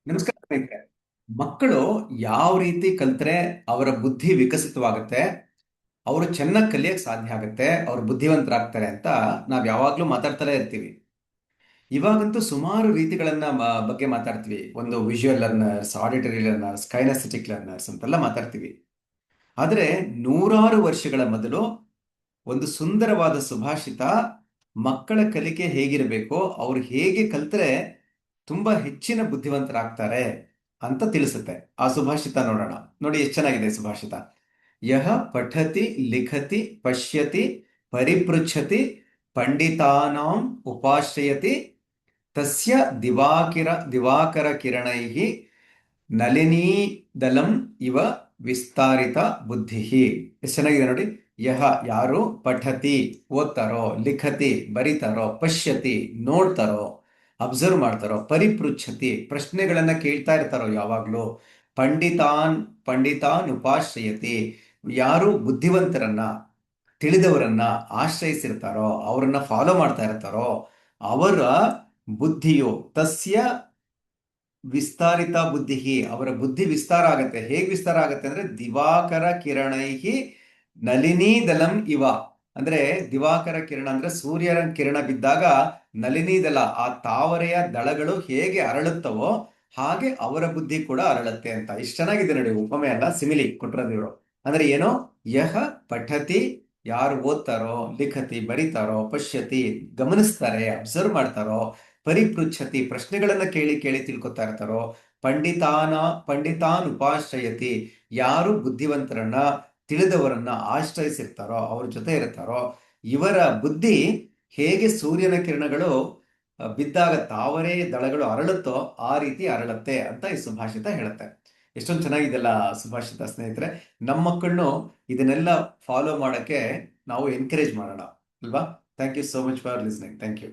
ನಮಸ್ಕಾರ ಸ್ನೇಹಿತರೆ. ಮಕ್ಕಳು ಯಾವ ರೀತಿ ಕಲ್ತ್ರೆ ಅವರ ಬುದ್ಧಿ ವಿಕಸಿತವಾಗುತ್ತೆ, ಅವರು ಚೆನ್ನಾಗಿ ಕಲಿಯಕ್ಕೆ ಸಾಧ್ಯ ಆಗುತ್ತೆ, ಅವರು ಬುದ್ಧಿವಂತರಾಗ್ತಾರೆ ಅಂತ ನಾವು ಯಾವಾಗಲೂ ಮಾತಾಡ್ತಲೇ ಇರ್ತೀವಿ. ಇವಾಗಂತೂ ಸುಮಾರು ರೀತಿಗಳನ್ನ ಬಗ್ಗೆ ಮಾತಾಡ್ತೀವಿ. ಒಂದು visual learners, auditory learners, kinesthetic learners ಅಂತೆಲ್ಲ ಮಾತಾಡ್ತೀವಿ. ಆದರೆ ನೂರಾರು ವರ್ಷಗಳ ಮೊದಲು ಒಂದು ಸುಂದರವಾದ ಸುಭಾಷಿತ ಮಕ್ಕಳ ಕಲಿಕೆ ಹೇಗಿರಬೇಕು, ಅವ್ರು ಹೇಗೆ ಕಲ್ತ್ರೆ ತುಂಬಾ ಹೆಚ್ಚಿನ ಬುದ್ಧಿವಂತರಾಗ್ತಾರೆ ಅಂತ ತಿಳಿಸುತ್ತೆ. ಆ ಸುಭಾಷಿತ ನೋಡೋಣ. ನೋಡಿ ಎಷ್ಟು ಚೆನ್ನಾಗಿದೆ ಸುಭಾಷಿತ. ಯಹ ಪಠತಿ ಲಿಖತಿ ಪಶ್ಯತಿ ಪರಿಪೃಚ್ಛತಿ ಪಂಡಿತಾನಾಂ ಉಪಾಶ್ರಯತಿ ತಸ್ಯ ದಿವಾಕರ ಕಿರಣೈಃ ನಳಿನೀದಲಂ ಇವ ವಿಸ್ತಾರಿತ ಬುದ್ಧಿ. ಎಷ್ಟು ಚೆನ್ನಾಗಿದೆ ನೋಡಿ. ಯಹ ಯಾರು ಪಠತಿ ಓದ್ತಾರೋ, ಲಿಖತಿ ಬರೀತಾರೋ, ಪಶ್ಯತಿ ನೋಡ್ತಾರೋ, ಅಬ್ಸರ್ವ್ ಮಾಡ್ತಾರೋ, ಪರಿಪೃಚ್ಛತಿ ಪ್ರಶ್ನೆಗಳನ್ನ ಕೇಳ್ತಾ ಇರ್ತಾರೋ ಯಾವಾಗ್ಲೂ, ಪಂಡಿತಾನ್ ಪಂಡಿತಾನ್ ಉಪಾಶ್ರಯತಿ ಯಾರು ಬುದ್ಧಿವಂತರನ್ನ ತಿಳಿದವರನ್ನ ಆಶ್ರಯಿಸಿರ್ತಾರೋ, ಅವರನ್ನ ಫಾಲೋ ಮಾಡ್ತಾ ಇರ್ತಾರೋ, ಅವರ ಬುದ್ಧಿಯು ತಸ್ಯ ವಿಸ್ತಾರಿತ ಬುದ್ಧಿ, ಅವರ ಬುದ್ಧಿ ವಿಸ್ತಾರ ಆಗತ್ತೆ. ಹೇಗೆ ವಿಸ್ತಾರ ಆಗತ್ತೆ ಅಂದ್ರೆ ದಿವಾಕರ ಕಿರಣೈಹಿ ನಳಿನೀದಲಂ ಇವ. ಅಂದ್ರೆ ದಿವಾಕರ ಕಿರಣ ಅಂದ್ರೆ ಸೂರ್ಯನ ಕಿರಣ ಬಿದ್ದಾಗ ನಳಿನೀದಲ ಆ ತಾವರೆಯ ದಳಗಳು ಹೇಗೆ ಅರಳುತ್ತವೋ ಹಾಗೆ ಅವರ ಬುದ್ಧಿ ಕೂಡ ಅರಳುತ್ತೆ ಅಂತ. ಇಷ್ಟು ಚೆನ್ನಾಗಿದೆ ನೋಡಿ. ಉಪಮೆ ಅಲ್ಲ, ಸಿಮಿಲಿ ಕೊಟ್ಟಿರೋದು. ಅಂದ್ರೆ ಏನೋ, ಯಹ ಪಠತಿ ಯಾರು ಓದ್ತಾರೋ, ಲಿಖತಿ ಬರೀತಾರೋ, ಪಶ್ಯತಿ ಗಮನಿಸ್ತಾರೆ, ಅಬ್ಸರ್ವ್ ಮಾಡ್ತಾರೋ, ಪರಿಪೃಚ್ಛತಿ ಪ್ರಶ್ನೆಗಳನ್ನ ಕೇಳಿ ಕೇಳಿ ತಿಳ್ಕೊತಾ ಇರ್ತಾರೋ, ಪಂಡಿತಾನ ಪಂಡಿತಾನ್ ಉಪಾಶ್ರಯತಿ ಯಾರು ಬುದ್ಧಿವಂತರನ್ನ ತಿಳಿದವರನ್ನ ಆಶ್ರಯಿಸಿರ್ತಾರೋ, ಅವ್ರ ಜೊತೆ ಇರ್ತಾರೋ, ಇವರ ಬುದ್ಧಿ ಹೇಗೆ ಸೂರ್ಯನ ಕಿರಣಗಳು ಬಿದ್ದಾಗ ತಾವರೆ ದಳಗಳು ಅರಳುತ್ತೋ ಆ ರೀತಿ ಅರಳುತ್ತೆ ಅಂತ ಈ ಸುಭಾಷಿತ ಹೇಳುತ್ತೆ. ಎಷ್ಟೊಂದು ಚೆನ್ನಾಗಿದೆಲ್ಲ ಸುಭಾಷಿತ ಸ್ನೇಹಿತರೆ. ನಮ್ಮ ಮಕ್ಕಳನ್ನು ಇದನ್ನೆಲ್ಲ ಫಾಲೋ ಮಾಡಕ್ಕೆ ನಾವು ಎನ್ಕರೇಜ್ ಮಾಡೋಣ ಅಲ್ವಾ? Thank you so much for listening. Thank you.